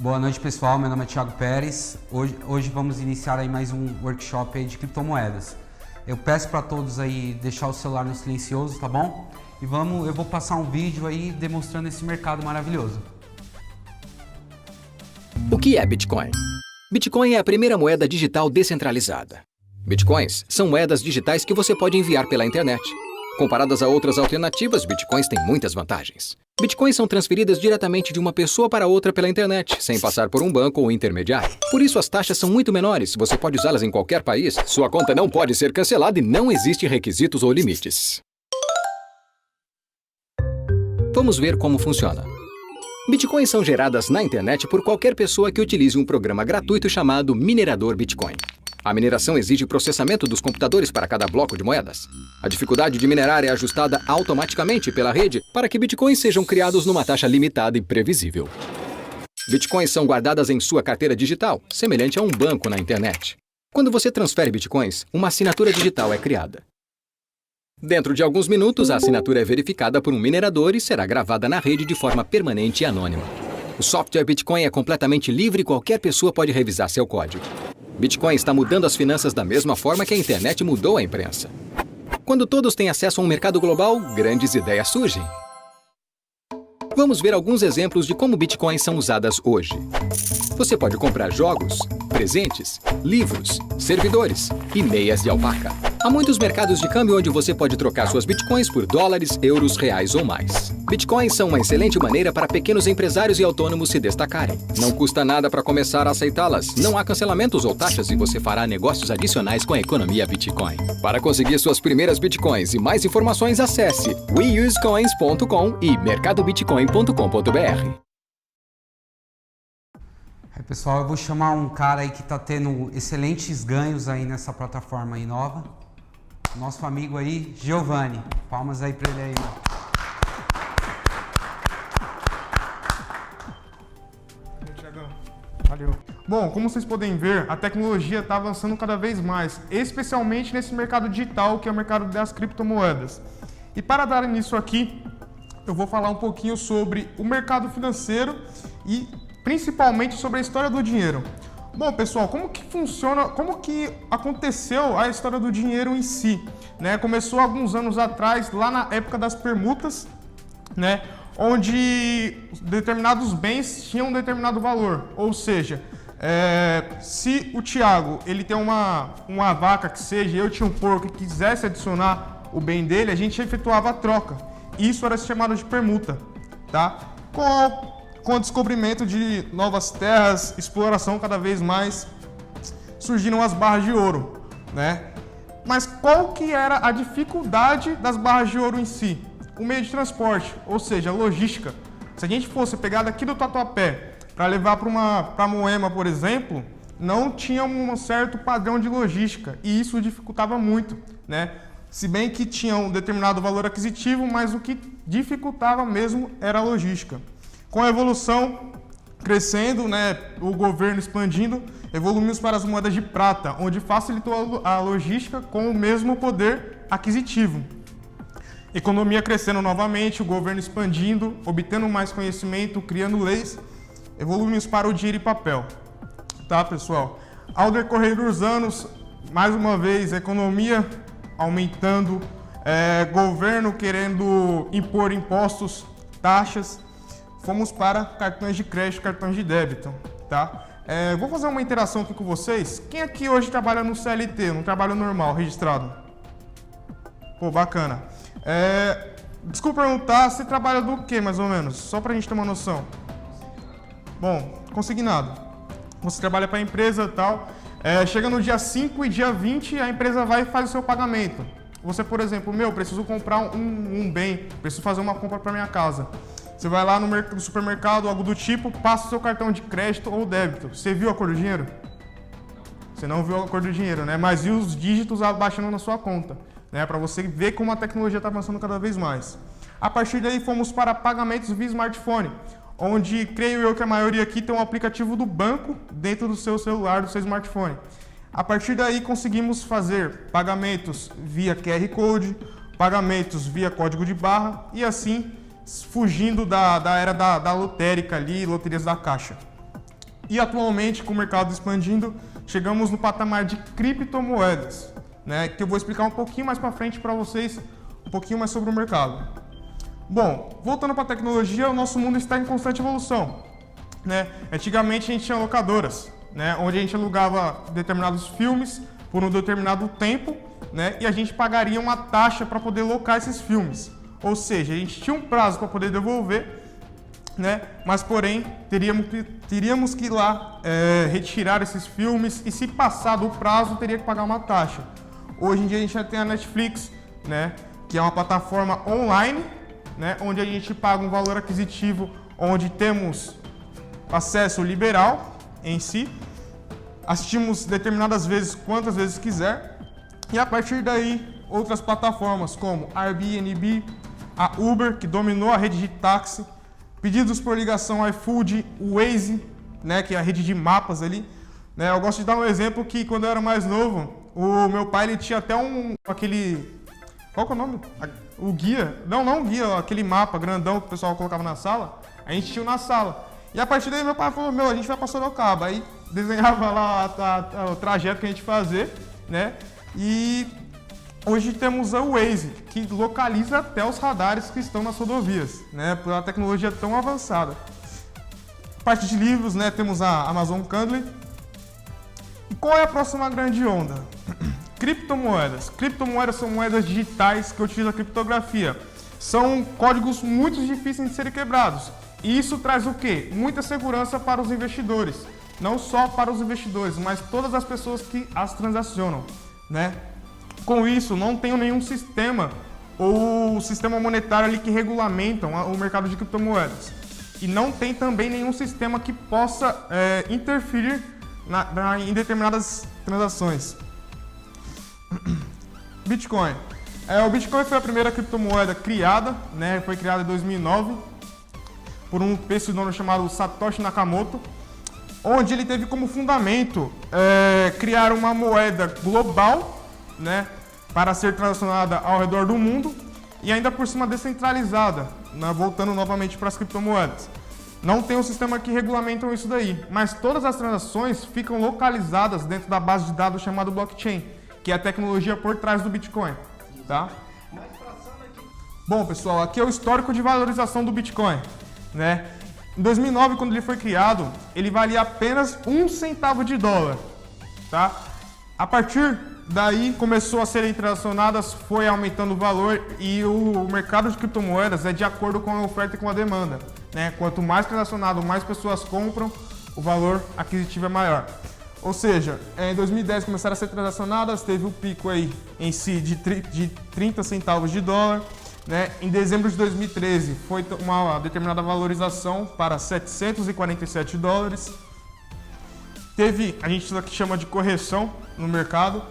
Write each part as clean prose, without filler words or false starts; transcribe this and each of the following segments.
Boa noite, pessoal. Meu nome é Thiago Pérez. Hoje vamos iniciar aí mais um workshop aí de criptomoedas. Eu peço para todos aí deixar o celular no silencioso, tá bom? E eu vou passar um vídeo aí demonstrando esse mercado maravilhoso. O que é Bitcoin? Bitcoin é a primeira moeda digital descentralizada. Bitcoins são moedas digitais que você pode enviar pela internet. Comparadas a outras alternativas, Bitcoins têm muitas vantagens. Bitcoins são transferidas diretamente de uma pessoa para outra pela internet, sem passar por um banco ou intermediário. Por isso, as taxas são muito menores, você pode usá-las em qualquer país, sua conta não pode ser cancelada e não existem requisitos ou limites. Vamos ver como funciona. Bitcoins são geradas na internet por qualquer pessoa que utilize um programa gratuito chamado minerador Bitcoin. A mineração exige processamento dos computadores para cada bloco de moedas. A dificuldade de minerar é ajustada automaticamente pela rede para que bitcoins sejam criados numa taxa limitada e previsível. Bitcoins são guardadas em sua carteira digital, semelhante a um banco na internet. Quando você transfere bitcoins, uma assinatura digital é criada. Dentro de alguns minutos, a assinatura é verificada por um minerador e será gravada na rede de forma permanente e anônima. O software Bitcoin é completamente livre e qualquer pessoa pode revisar seu código. Bitcoin está mudando as finanças da mesma forma que a internet mudou a imprensa. Quando todos têm acesso a um mercado global, grandes ideias surgem. Vamos ver alguns exemplos de como bitcoins são usadas hoje. Você pode comprar jogos, presentes, livros, servidores e meias de alpaca. Há muitos mercados de câmbio onde você pode trocar suas bitcoins por dólares, euros, reais ou mais. Bitcoins são uma excelente maneira para pequenos empresários e autônomos se destacarem. Não custa nada para começar a aceitá-las. Não há cancelamentos ou taxas e você fará negócios adicionais com a economia Bitcoin. Para conseguir suas primeiras bitcoins e mais informações, acesse weusecoins.com e mercadobitcoin.com.br. Pessoal, eu vou chamar um cara aí que está tendo excelentes ganhos aí nessa plataforma aí nova. Nosso amigo aí, Giovanni. Palmas aí para ele aí. Valeu, Thiagão. Valeu. Bom, como vocês podem ver, a tecnologia está avançando cada vez mais, especialmente nesse mercado digital, que é o mercado das criptomoedas. E para dar início aqui, eu vou falar um pouquinho sobre o mercado financeiro e principalmente sobre a história do dinheiro. Bom, pessoal, como que funciona, como que aconteceu a história do dinheiro em si? Começou alguns anos atrás, lá na época das permutas, onde determinados bens tinham um determinado valor. Ou seja, se o Thiago ele tem uma vaca que seja, eu tinha um porco e quisesse adicionar o bem dele, a gente efetuava a troca. Isso era chamado de permuta, tá? Com o descobrimento de novas terras, exploração cada vez mais, surgiram as barras de ouro, Mas qual que era a dificuldade das barras de ouro em si? O meio de transporte, ou seja, a logística. Se a gente fosse pegar daqui do Tatuapé para levar para Moema, por exemplo, não tinha um certo padrão de logística e isso dificultava muito, Se bem que tinha um determinado valor aquisitivo, mas o que dificultava mesmo era a logística. Com a evolução crescendo, o governo expandindo, evoluímos para as moedas de prata, onde facilitou a logística com o mesmo poder aquisitivo. Economia crescendo novamente, o governo expandindo, obtendo mais conhecimento, criando leis, evoluímos para o dinheiro e papel. Tá, pessoal? Ao decorrer dos anos, mais uma vez, a economia aumentando, governo querendo impor impostos, taxas, fomos para cartões de crédito, cartões de débito, tá? Vou fazer uma interação aqui com vocês. Quem aqui hoje trabalha no CLT, no trabalho normal, registrado? Pô, bacana. Desculpa perguntar, você trabalha do que, mais ou menos? Só pra gente ter uma noção. Bom, consignado. Você trabalha para a empresa e tal. Chega no dia 5 e dia 20, a empresa vai e faz o seu pagamento. Você, por exemplo, preciso comprar um bem, preciso fazer uma compra para minha casa. Você vai lá no supermercado, algo do tipo, passa o seu cartão de crédito ou débito. Você viu a cor do dinheiro? Você não viu a cor do dinheiro, Mas viu os dígitos abaixando na sua conta, Para você ver como a tecnologia está avançando cada vez mais. A partir daí, fomos para pagamentos via smartphone, onde, creio eu que a maioria aqui tem um aplicativo do banco dentro do seu celular, do seu smartphone. A partir daí, conseguimos fazer pagamentos via QR Code, pagamentos via código de barra e assim fugindo da era da lotérica ali, loterias da Caixa, E atualmente, com o mercado expandindo, chegamos no patamar de criptomoedas, né, que eu vou explicar um pouquinho mais para frente para vocês, um pouquinho mais sobre o mercado. Bom, voltando para a tecnologia, o nosso mundo está em constante evolução, né? Antigamente a gente tinha locadoras, né, onde a gente alugava determinados filmes por um determinado tempo, né, e a gente pagaria uma taxa para poder locar esses filmes. Ou seja, a gente tinha um prazo para poder devolver, né, mas porém teríamos que ir lá retirar esses filmes e se passar do prazo teria que pagar uma taxa. Hoje em dia a gente já tem a Netflix, né, que é uma plataforma online, né, onde a gente paga um valor aquisitivo, onde temos acesso liberal em si, assistimos determinadas vezes, quantas vezes quiser, e a partir daí outras plataformas como Airbnb, a Uber, que dominou a rede de táxi, pedidos por ligação iFood, o Waze, né, que é a rede de mapas ali, né. Eu gosto de dar um exemplo que quando eu era mais novo, o meu pai ele tinha até aquele, qual que é o nome? O guia, não o guia, aquele mapa grandão que o pessoal colocava na sala, a gente tinha na sala. E a partir daí meu pai falou, a gente vai para Sorocaba, aí desenhava lá o trajeto que a gente fazer, né, e hoje temos o Waze, que localiza até os radares que estão nas rodovias, né, por uma tecnologia tão avançada. Parte de livros, né, temos a Amazon Kindle. E qual é a próxima grande onda? Criptomoedas. Criptomoedas são moedas digitais que utilizam a criptografia. São códigos muito difíceis de serem quebrados. E isso traz o quê? Muita segurança para os investidores. Não só para os investidores, mas todas as pessoas que as transacionam, né? Com isso, não tem nenhum sistema ou sistema monetário ali que regulamentam o mercado de criptomoedas. E não tem também nenhum sistema que possa interferir em determinadas transações. Bitcoin. O Bitcoin foi a primeira criptomoeda criada, né? Foi criada em 2009 por um pesquisador chamado Satoshi Nakamoto, onde ele teve como fundamento criar uma moeda global, né, para ser transacionada ao redor do mundo e ainda por cima descentralizada, né, voltando novamente para as criptomoedas. Não tem um sistema que regulamentam isso daí, mas todas as transações ficam localizadas dentro da base de dados chamada blockchain, que é a tecnologia por trás do Bitcoin, tá? Bom, pessoal, aqui é o histórico de valorização do Bitcoin, né? Em 2009, quando ele foi criado, ele valia apenas 1 centavo de dólar, tá? A partir daí começou a serem transacionadas, foi aumentando o valor e o mercado de criptomoedas é de acordo com a oferta e com a demanda, né? Quanto mais transacionado, mais pessoas compram, o valor aquisitivo é maior. Ou seja, em 2010 começaram a ser transacionadas, teve o pico aí em si de 30 centavos de dólar, né? Em dezembro de 2013 foi uma determinada valorização para 747 dólares. Teve, a gente aqui chama de correção no mercado,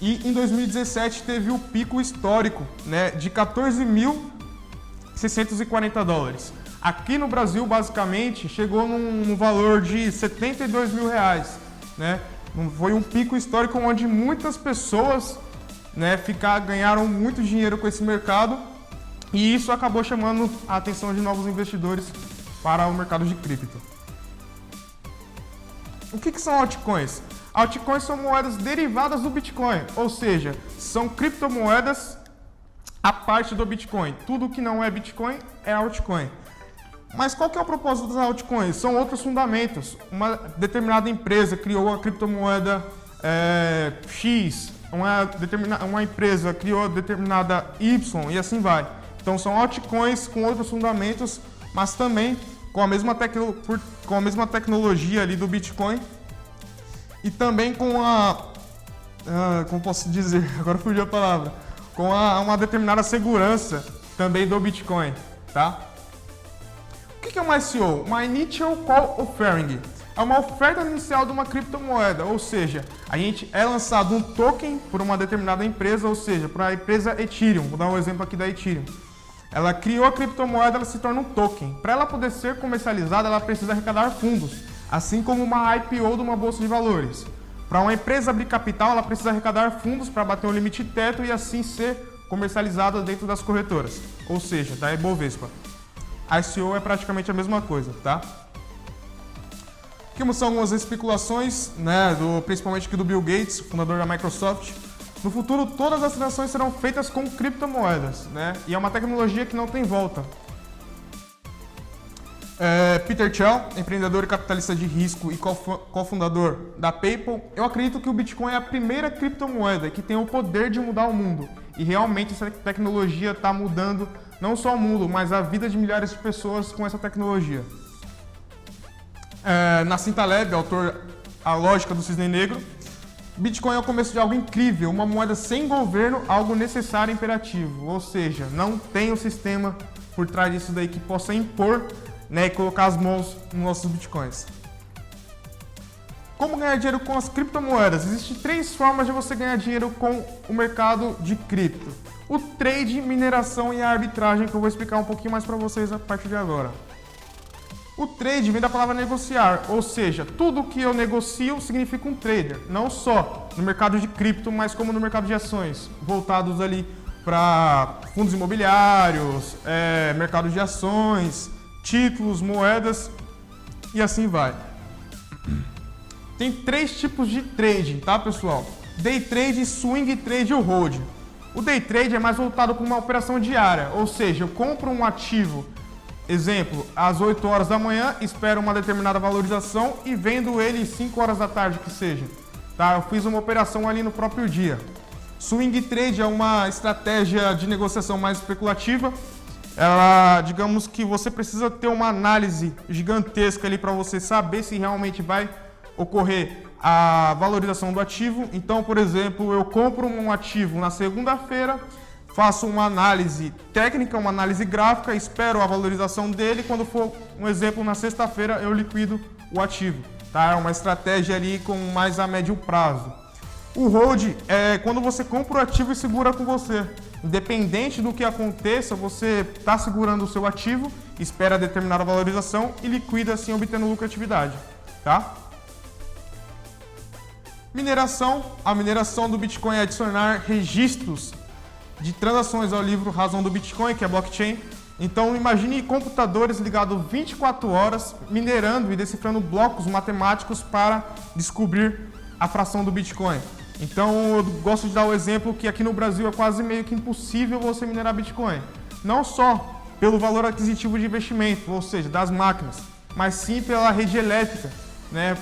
e em 2017 teve o pico histórico, né, de 14.640 dólares. Aqui no Brasil, basicamente, chegou num valor de 72 mil reais, né? Foi um pico histórico onde muitas pessoas, né, ganharam muito dinheiro com esse mercado e isso acabou chamando a atenção de novos investidores para o mercado de cripto. O que são altcoins? Altcoins são moedas derivadas do Bitcoin, ou seja, são criptomoedas à parte do Bitcoin. Tudo que não é Bitcoin é altcoin. Mas qual que é o propósito das altcoins? São outros fundamentos. Uma determinada empresa criou a criptomoeda X, uma empresa criou a determinada Y e assim vai. Então são altcoins com outros fundamentos, mas também com a mesma tecnologia ali do Bitcoin e também com como posso dizer, agora fugiu a palavra, com uma determinada segurança também do Bitcoin, tá? O que é uma ICO? Uma Initial Call Offering. É uma oferta inicial de uma criptomoeda, ou seja, a gente é lançado um token por uma determinada empresa, ou seja, para a empresa Ethereum. Vou dar um exemplo aqui da Ethereum. Ela criou a criptomoeda, ela se torna um token. Para ela poder ser comercializada, ela precisa arrecadar fundos, assim como uma IPO de uma bolsa de valores. Para uma empresa abrir capital, ela precisa arrecadar fundos para bater um limite teto e assim ser comercializada dentro das corretoras, ou seja, da Ibovespa. A ICO é praticamente a mesma coisa, tá? O que é uma ICO? Uma Initial Call Offering. É uma oferta inicial de uma criptomoeda, ou seja, a gente é lançado um token por uma determinada empresa, ou seja, para a empresa Ethereum. Vou dar um exemplo aqui da Ethereum. Ela criou a criptomoeda, ela se torna um token. Para ela poder ser comercializada, ela precisa arrecadar fundos, assim como uma IPO de uma bolsa de valores. Para uma empresa abrir capital, ela precisa arrecadar fundos para bater um limite teto e assim ser comercializada dentro das corretoras, ou seja, da Ibovespa. A ICO é praticamente a mesma coisa, tá? que são algumas especulações, né, principalmente aqui do Bill Gates, fundador da Microsoft. No futuro, todas as transações serão feitas com criptomoedas, né? E é uma tecnologia que não tem volta. Peter Thiel, empreendedor e capitalista de risco e cofundador da PayPal, eu acredito que o Bitcoin é a primeira criptomoeda que tem o poder de mudar o mundo. E realmente essa tecnologia está mudando não só o mundo, mas a vida de milhares de pessoas com essa tecnologia. Nassim Taleb, autor A Lógica do Cisne Negro, Bitcoin é o começo de algo incrível, uma moeda sem governo, algo necessário e imperativo. Ou seja, não tem um sistema por trás disso daí que possa impor, né, e colocar as mãos nos nossos bitcoins. Como ganhar dinheiro com as criptomoedas? Existem 3 formas de você ganhar dinheiro com o mercado de cripto. O trade, mineração e a arbitragem, que eu vou explicar um pouquinho mais para vocês a partir de agora. O trade vem da palavra negociar, ou seja, tudo que eu negocio significa um trader, não só no mercado de cripto, mas como no mercado de ações, voltados ali para fundos imobiliários, mercado de ações, títulos, moedas e assim vai. Tem 3 tipos de trading, tá, pessoal? Day trade, swing trade e o hold. O day trade é mais voltado para uma operação diária, ou seja, eu compro um ativo, exemplo, às 8 horas da manhã, espero uma determinada valorização e vendo ele às 5 horas da tarde, que seja. Tá? Eu fiz uma operação ali no próprio dia. Swing trade é uma estratégia de negociação mais especulativa. Ela, digamos que você precisa ter uma análise gigantesca ali para você saber se realmente vai ocorrer a valorização do ativo. Então, por exemplo, eu compro um ativo na segunda-feira, faço uma análise técnica, uma análise gráfica, espero a valorização dele. Quando for um exemplo, na sexta-feira eu liquido o ativo. Tá? É uma estratégia ali com mais a médio prazo. O hold é quando você compra o ativo e segura com você. Independente do que aconteça, você está segurando o seu ativo, espera determinada valorização e liquida assim, obtendo lucratividade. Tá? Mineração. A mineração do Bitcoin é adicionar registros de transações ao livro Razão do Bitcoin, que é blockchain. Então imagine computadores ligados 24 horas minerando e decifrando blocos matemáticos para descobrir a fração do Bitcoin. Então eu gosto de dar o exemplo que aqui no Brasil é quase meio que impossível você minerar Bitcoin. Não só pelo valor aquisitivo de investimento, ou seja, das máquinas, mas sim pela rede elétrica, né?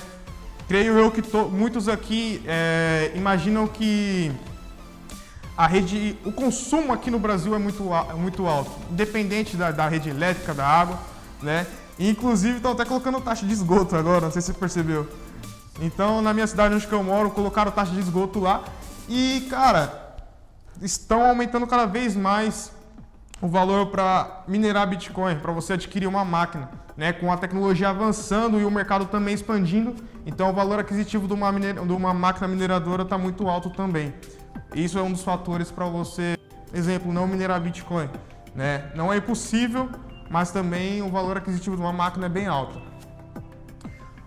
Creio eu que muitos aqui imaginam que o consumo aqui no Brasil é muito alto, independente da rede elétrica, da água, né? E, inclusive estão até colocando taxa de esgoto agora, não sei se você percebeu. Então, na minha cidade onde eu moro, colocaram taxa de esgoto lá e, cara, estão aumentando cada vez mais o valor para minerar Bitcoin, para você adquirir uma máquina, né? Com a tecnologia avançando e o mercado também expandindo, então o valor aquisitivo de uma máquina mineradora está muito alto também. Isso é um dos fatores para você, exemplo, não minerar Bitcoin, né? Não é impossível, mas também o valor aquisitivo de uma máquina é bem alto.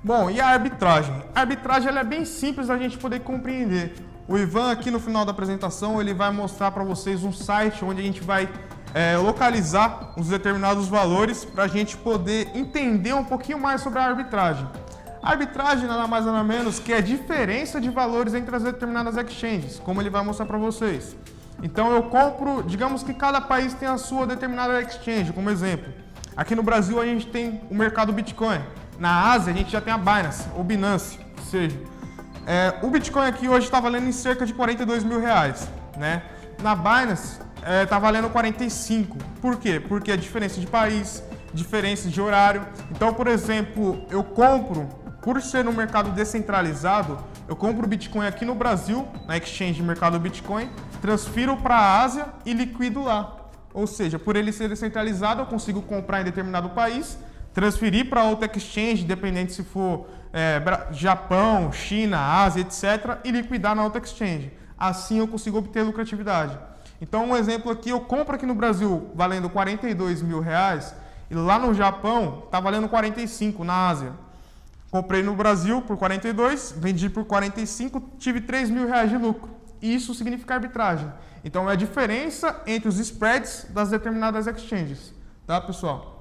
Bom, e a arbitragem? A arbitragem ela é bem simples da gente poder compreender. O Ivan aqui no final da apresentação ele vai mostrar para vocês um site onde a gente vai localizar os determinados valores para a gente poder entender um pouquinho mais sobre a arbitragem. A arbitragem nada mais nada menos que a diferença de valores entre as determinadas exchanges, como ele vai mostrar para vocês. Então eu compro, digamos que cada país tem a sua determinada exchange, como exemplo. Aqui no Brasil a gente tem o mercado Bitcoin. Na Ásia a gente já tem a Binance, ou Binance, ou seja, o Bitcoin aqui hoje está valendo em cerca de 42 mil reais, né? Na Binance está valendo 45. Por quê? Porque é diferença de país, diferença de horário. Então, por exemplo, eu compro, por ser um mercado descentralizado, eu compro o Bitcoin aqui no Brasil, na exchange de mercado Bitcoin, transfiro para a Ásia e liquido lá. Ou seja, por ele ser descentralizado, eu consigo comprar em determinado país, transferir para outra exchange, dependente se for Japão, China, Ásia, etc., e liquidar na outra exchange. Assim eu consigo obter lucratividade. Então, um exemplo aqui, eu compro aqui no Brasil valendo 42 mil reais e lá no Japão está valendo 45 na Ásia. Comprei no Brasil por 42, vendi por 45, tive 3 mil reais de lucro. Isso significa arbitragem. Então, é a diferença entre os spreads das determinadas exchanges. Tá, pessoal?